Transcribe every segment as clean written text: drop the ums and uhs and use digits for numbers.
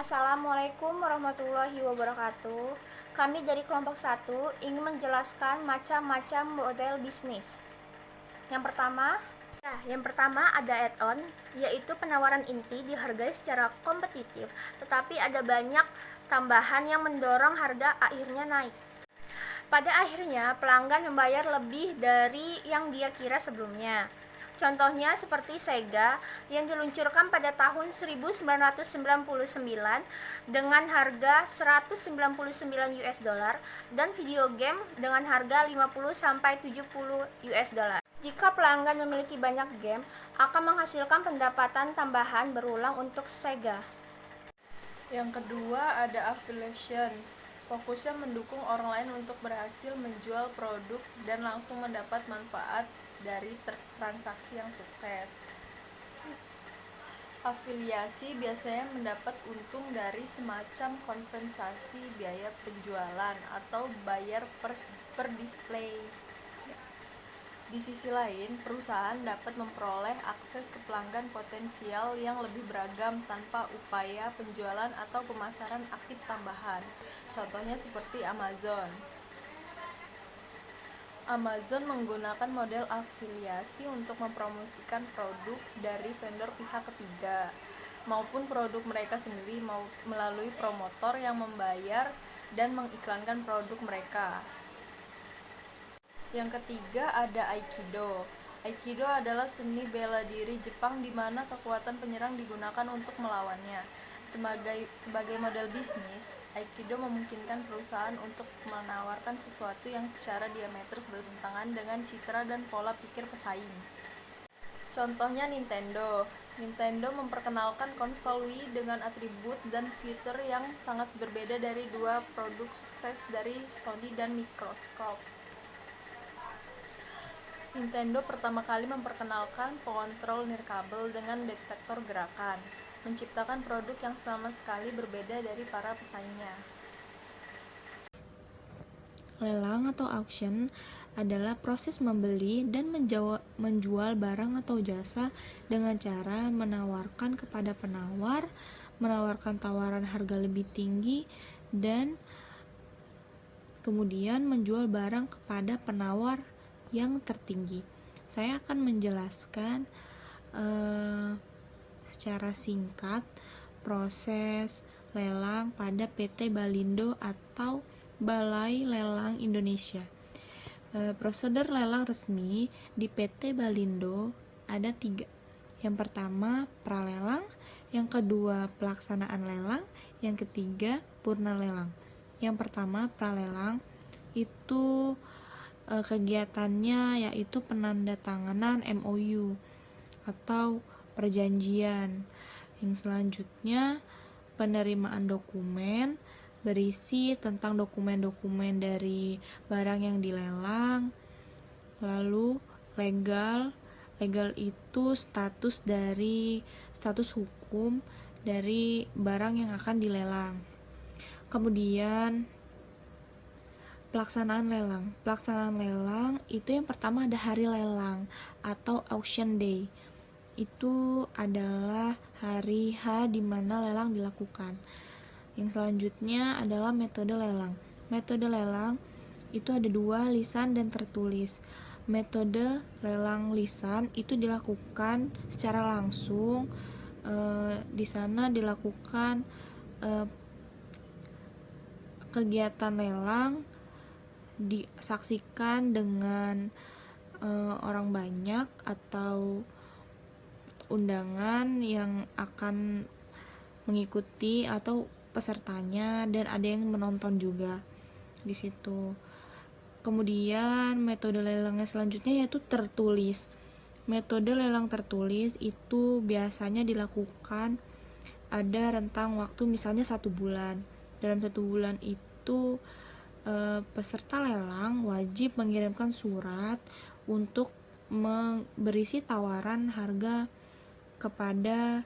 Assalamualaikum warahmatullahi wabarakatuh. Kami dari kelompok 1 ingin menjelaskan macam-macam model bisnis. Yang pertama ada add-on, yaitu penawaran inti dihargai secara kompetitif, tetapi ada banyak tambahan yang mendorong harga akhirnya naik. Pada akhirnya, pelanggan membayar lebih dari yang dia kira sebelumnya. Contohnya seperti Sega yang diluncurkan pada tahun 1999 dengan harga 199 US dollar dan video game dengan harga 50 sampai 70 US dollar. Jika pelanggan memiliki banyak game, akan menghasilkan pendapatan tambahan berulang untuk Sega. Yang kedua ada affiliation. Fokusnya mendukung orang lain untuk berhasil menjual produk dan langsung mendapat manfaat dari transaksi yang sukses. Afiliasi biasanya mendapat untung dari semacam kompensasi biaya penjualan atau bayar per display. Di sisi lain, perusahaan dapat memperoleh akses ke pelanggan potensial yang lebih beragam tanpa upaya penjualan atau pemasaran aktif tambahan. Contohnya seperti Amazon. Amazon menggunakan model afiliasi untuk mempromosikan produk dari vendor pihak ketiga maupun produk mereka sendiri melalui promotor yang membayar dan mengiklankan produk mereka. Yang ketiga ada Aikido. Aikido adalah seni bela diri Jepang di mana kekuatan penyerang digunakan untuk melawannya. Sebagai model bisnis, Aikido memungkinkan perusahaan untuk menawarkan sesuatu yang secara diametris bertentangan dengan citra dan pola pikir pesaing. Contohnya Nintendo. Nintendo memperkenalkan konsol Wii dengan atribut dan fitur yang sangat berbeda dari dua produk sukses dari Sony dan Microsoft. Nintendo pertama kali memperkenalkan pengontrol nirkabel dengan detektor gerakan, menciptakan produk yang sama sekali berbeda dari para pesaingnya. Lelang atau auction adalah proses membeli dan menjual barang atau jasa dengan cara menawarkan kepada penawar, menawarkan tawaran harga lebih tinggi, dan kemudian menjual barang kepada penawar yang tertinggi. Saya akan menjelaskan secara singkat proses lelang pada PT Balindo atau Balai Lelang Indonesia. Prosedur lelang resmi di PT Balindo ada 3. Yang pertama pralelang, yang kedua pelaksanaan lelang, yang ketiga purna lelang. Yang pertama pralelang itu kegiatannya yaitu penandatanganan MOU atau perjanjian. Yang selanjutnya penerimaan dokumen berisi tentang dokumen-dokumen dari barang yang dilelang. Lalu legal itu status hukum dari barang yang akan dilelang. Kemudian pelaksanaan lelang itu yang pertama ada hari lelang atau auction day. Itu adalah hari H di mana lelang dilakukan. Yang selanjutnya adalah metode lelang. Metode lelang itu ada 2, lisan dan tertulis. Metode lelang lisan itu dilakukan secara langsung. Di sana dilakukan kegiatan lelang disaksikan dengan orang banyak atau undangan yang akan mengikuti atau pesertanya, dan ada yang menonton juga di situ. Kemudian metode lelangnya selanjutnya yaitu tertulis. Metode lelang tertulis itu biasanya dilakukan ada rentang waktu misalnya 1 bulan. Dalam 1 bulan itu peserta lelang wajib mengirimkan surat untuk berisi tawaran harga kepada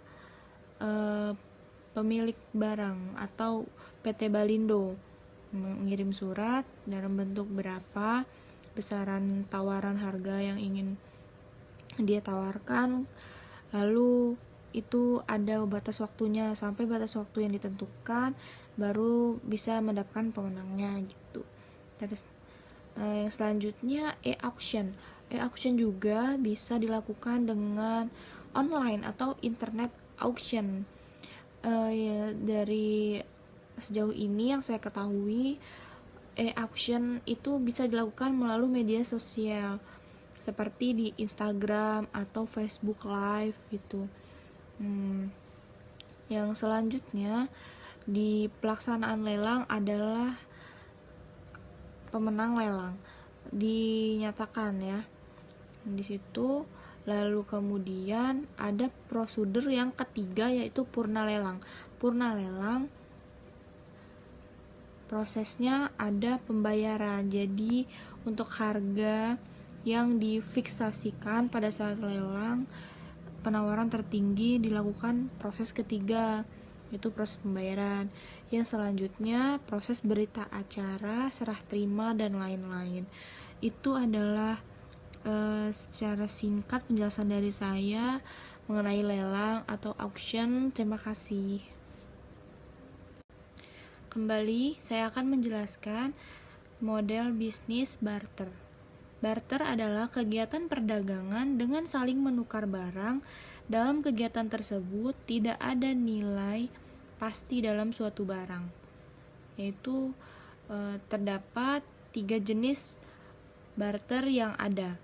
pemilik barang atau PT Balindo, mengirim surat dalam bentuk berapa besaran tawaran harga yang ingin dia tawarkan, lalu itu ada batas waktunya, sampai batas waktu yang ditentukan baru bisa mendapatkan pemenangnya gitu. Terus yang selanjutnya e-auction. E-auction juga bisa dilakukan dengan online atau internet auction. Ya, dari sejauh ini yang saya ketahui, e-auction itu bisa dilakukan melalui media sosial seperti di Instagram atau Facebook Live gitu. Yang selanjutnya di pelaksanaan lelang adalah pemenang lelang dinyatakan ya di situ. Lalu kemudian ada prosedur yang ketiga, yaitu purna lelang. Purna lelang prosesnya ada pembayaran. Jadi untuk harga yang difiksasikan pada saat lelang penawaran tertinggi dilakukan proses ketiga, yaitu proses pembayaran. Yang selanjutnya proses berita acara, serah terima, dan lain-lain. Itu adalah secara singkat penjelasan dari saya mengenai lelang atau auction. Terima kasih. Kembali saya akan menjelaskan model bisnis barter. Barter adalah kegiatan perdagangan dengan saling menukar barang. Dalam kegiatan tersebut tidak ada nilai pasti dalam suatu barang, yaitu terdapat 3 jenis barter yang ada.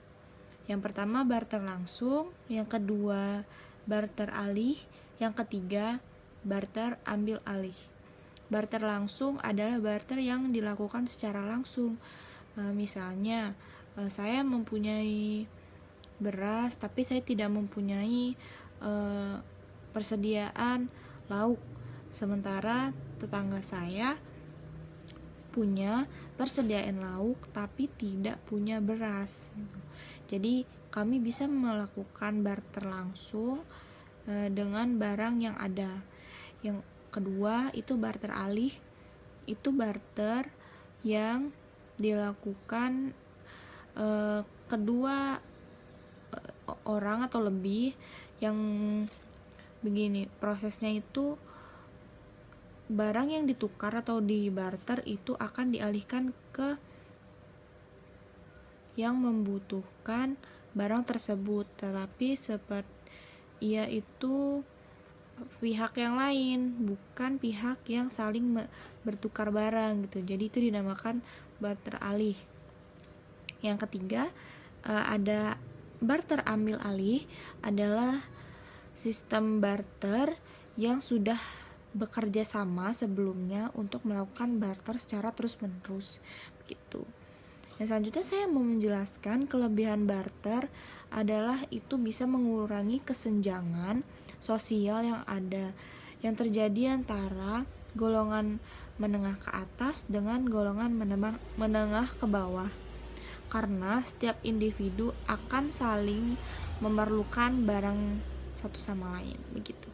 Yang pertama barter langsung, yang kedua barter alih, yang ketiga barter ambil alih. Barter langsung adalah barter yang dilakukan secara langsung. Misalnya saya mempunyai beras tapi saya tidak mempunyai persediaan lauk, sementara tetangga saya punya persediaan lauk tapi tidak punya beras. Jadi kami bisa melakukan barter langsung dengan barang yang ada. Yang kedua itu barter alih. Itu barter yang dilakukan kedua orang atau lebih, yang begini prosesnya itu barang yang ditukar atau dibarter itu akan dialihkan ke yang membutuhkan barang tersebut, tetapi ia itu pihak yang lain, bukan pihak yang saling bertukar barang gitu. Jadi itu dinamakan barter alih. Yang ketiga ada barter ambil alih, adalah sistem barter yang sudah bekerja sama sebelumnya untuk melakukan barter secara terus-menerus begitu. Yang selanjutnya saya mau menjelaskan kelebihan barter adalah itu bisa mengurangi kesenjangan sosial yang ada, yang terjadi antara golongan menengah ke atas dengan golongan menengah ke bawah, karena setiap individu akan saling memerlukan barang satu sama lain begitu.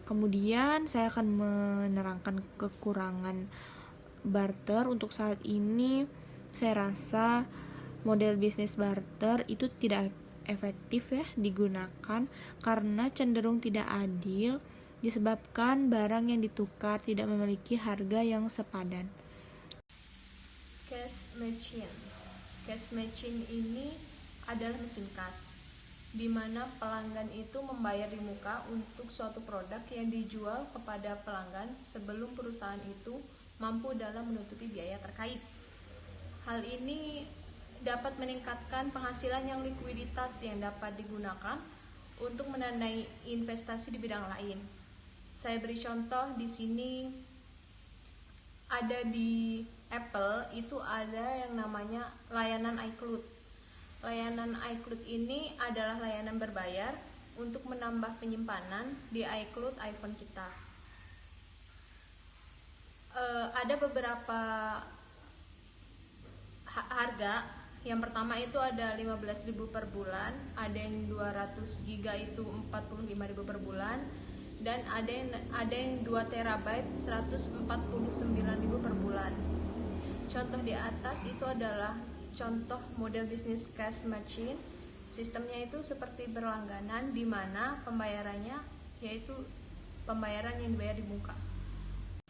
Kemudian saya akan menerangkan kekurangan barter. Untuk saat ini saya rasa model bisnis barter itu tidak efektif ya digunakan, karena cenderung tidak adil disebabkan barang yang ditukar tidak memiliki harga yang sepadan. Cash machine. Cash machine ini adalah mesin kas, di mana pelanggan itu membayar di muka untuk suatu produk yang dijual kepada pelanggan sebelum perusahaan itu mampu dalam menutupi biaya terkait. Hal ini dapat meningkatkan penghasilan yang likuiditas yang dapat digunakan untuk mendanai investasi di bidang lain. Saya beri contoh di sini, ada di Apple itu ada yang namanya layanan iCloud. Layanan iCloud ini adalah layanan berbayar untuk menambah penyimpanan di iCloud iPhone kita. Ada beberapa harga. Yang pertama itu ada 15.000 per bulan, ada yang 200 GB itu 45.000 per bulan, dan ada yang 2 terabyte 149.000 per bulan. Contoh di atas itu adalah contoh model bisnis cash machine Sistemnya itu seperti berlangganan, di mana pembayarannya yaitu pembayaran yang dibayar di muka.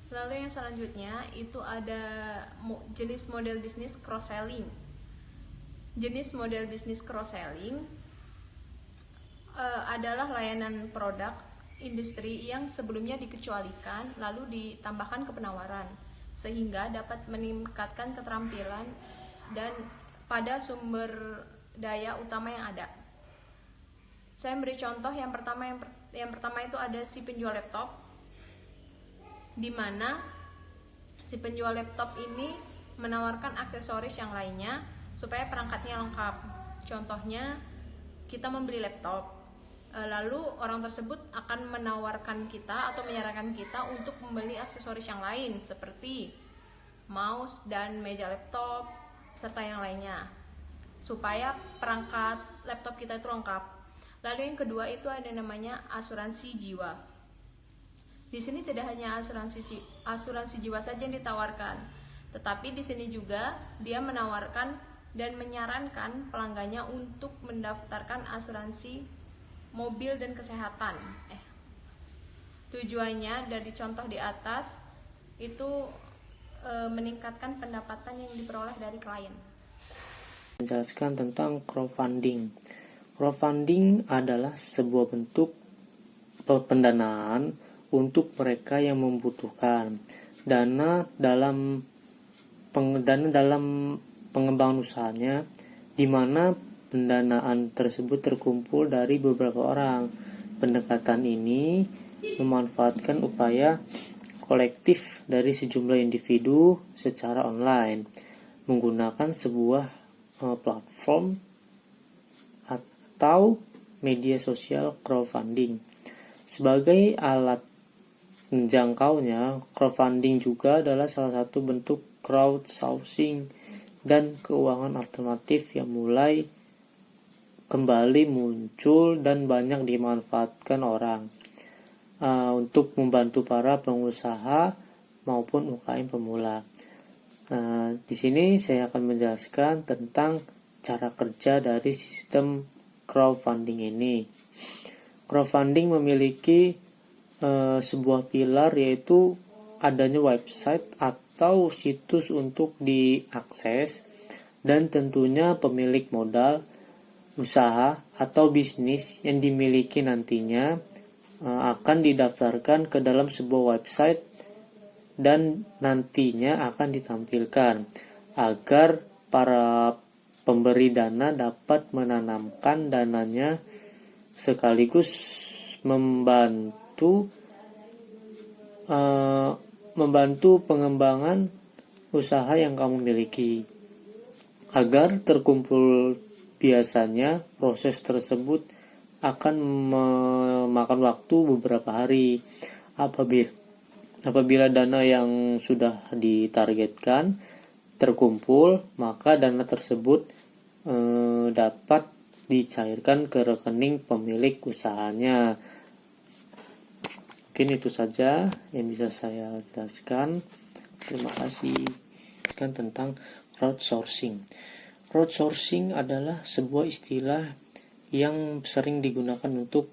Lalu yang selanjutnya itu ada jenis model bisnis cross-selling. Jenis model bisnis cross-selling adalah layanan produk industri yang sebelumnya dikecualikan lalu ditambahkan ke penawaran, sehingga dapat meningkatkan keterampilan dan pada sumber daya utama yang ada. Saya beri contoh yang pertama itu ada si penjual laptop, di mana si penjual laptop ini menawarkan aksesoris yang lainnya supaya perangkatnya lengkap. Contohnya, kita membeli laptop, lalu orang tersebut akan menawarkan kita atau menyarankan kita untuk membeli aksesoris yang lain seperti mouse dan meja laptop serta yang lainnya, supaya perangkat laptop kita itu lengkap. Lalu yang kedua itu ada namanya asuransi jiwa. Di sini tidak hanya asuransi jiwa saja yang ditawarkan, tetapi di sini juga dia menawarkan dan menyarankan pelanggannya untuk mendaftarkan asuransi mobil dan kesehatan. Tujuannya dari contoh di atas itu meningkatkan pendapatan yang diperoleh dari klien. Menjelaskan tentang crowdfunding. Crowdfunding adalah sebuah bentuk pendanaan untuk mereka yang membutuhkan dana dalam pengembangan usahanya, di mana pendanaan tersebut terkumpul dari beberapa orang. Pendekatan ini memanfaatkan upaya kolektif dari sejumlah individu secara online menggunakan sebuah platform atau media sosial crowdfunding. Sebagai alat menjangkaunya, crowdfunding juga adalah salah satu bentuk crowdsourcing dan keuangan alternatif yang mulai kembali muncul dan banyak dimanfaatkan orang untuk membantu para pengusaha maupun UKM pemula. Di sini saya akan menjelaskan tentang cara kerja dari sistem crowdfunding ini. Crowdfunding memiliki sebuah pilar, yaitu adanya website atau situs untuk diakses, dan tentunya pemilik modal, usaha atau bisnis yang dimiliki nantinya akan didaftarkan ke dalam sebuah website dan nantinya akan ditampilkan agar para pemberi dana dapat menanamkan dananya sekaligus membantu pengembangan usaha yang kamu miliki. Agar terkumpul, biasanya proses tersebut akan memakan waktu beberapa hari. Apabila dana yang sudah ditargetkan terkumpul, maka dana tersebut dapat dicairkan ke rekening pemilik usahanya. Mungkin itu saja yang bisa saya jelaskan. Terima kasih. Tentang crowdsourcing. Crowdsourcing adalah sebuah istilah yang sering digunakan untuk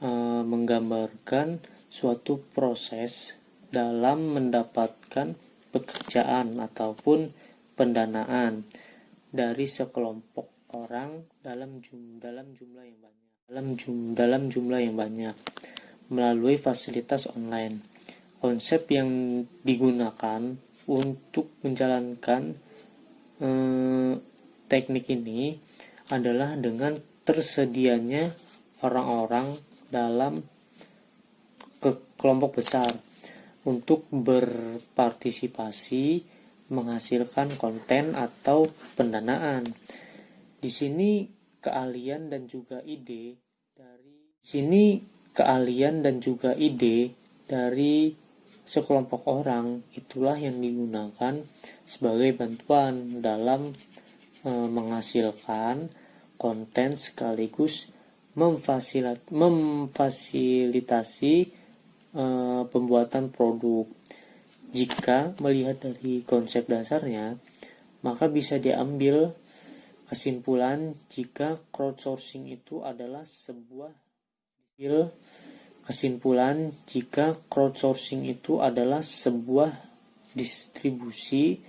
menggambarkan suatu proses dalam mendapatkan pekerjaan ataupun pendanaan dari sekelompok orang dalam jumlah yang banyak melalui fasilitas online. Konsep yang digunakan untuk menjalankan teknik ini adalah dengan tersedianya orang-orang dalam kelompok besar untuk berpartisipasi menghasilkan konten atau pendanaan. Di sini keahlian dan juga ide dari sekelompok orang itulah yang digunakan sebagai bantuan dalam menghasilkan konten sekaligus memfasilitasi pembuatan produk. Jika melihat dari konsep dasarnya, maka bisa diambil Kesimpulan, jika crowdsourcing itu adalah sebuah distribusi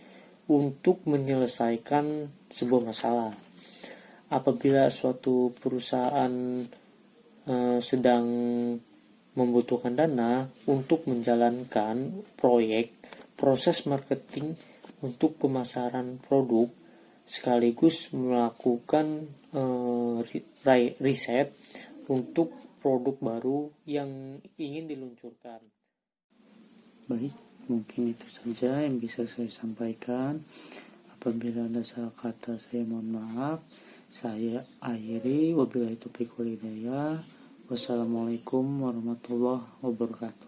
untuk menyelesaikan sebuah masalah. Apabila suatu perusahaan sedang membutuhkan dana untuk menjalankan proyek, proses marketing untuk pemasaran produk, sekaligus melakukan riset untuk produk baru yang ingin diluncurkan. Baik, mungkin itu saja yang bisa saya sampaikan. Apabila ada salah kata, saya mohon maaf. Saya akhiri, wabillahi taufiq wal hidayah. Wassalamualaikum warahmatullahi wabarakatuh.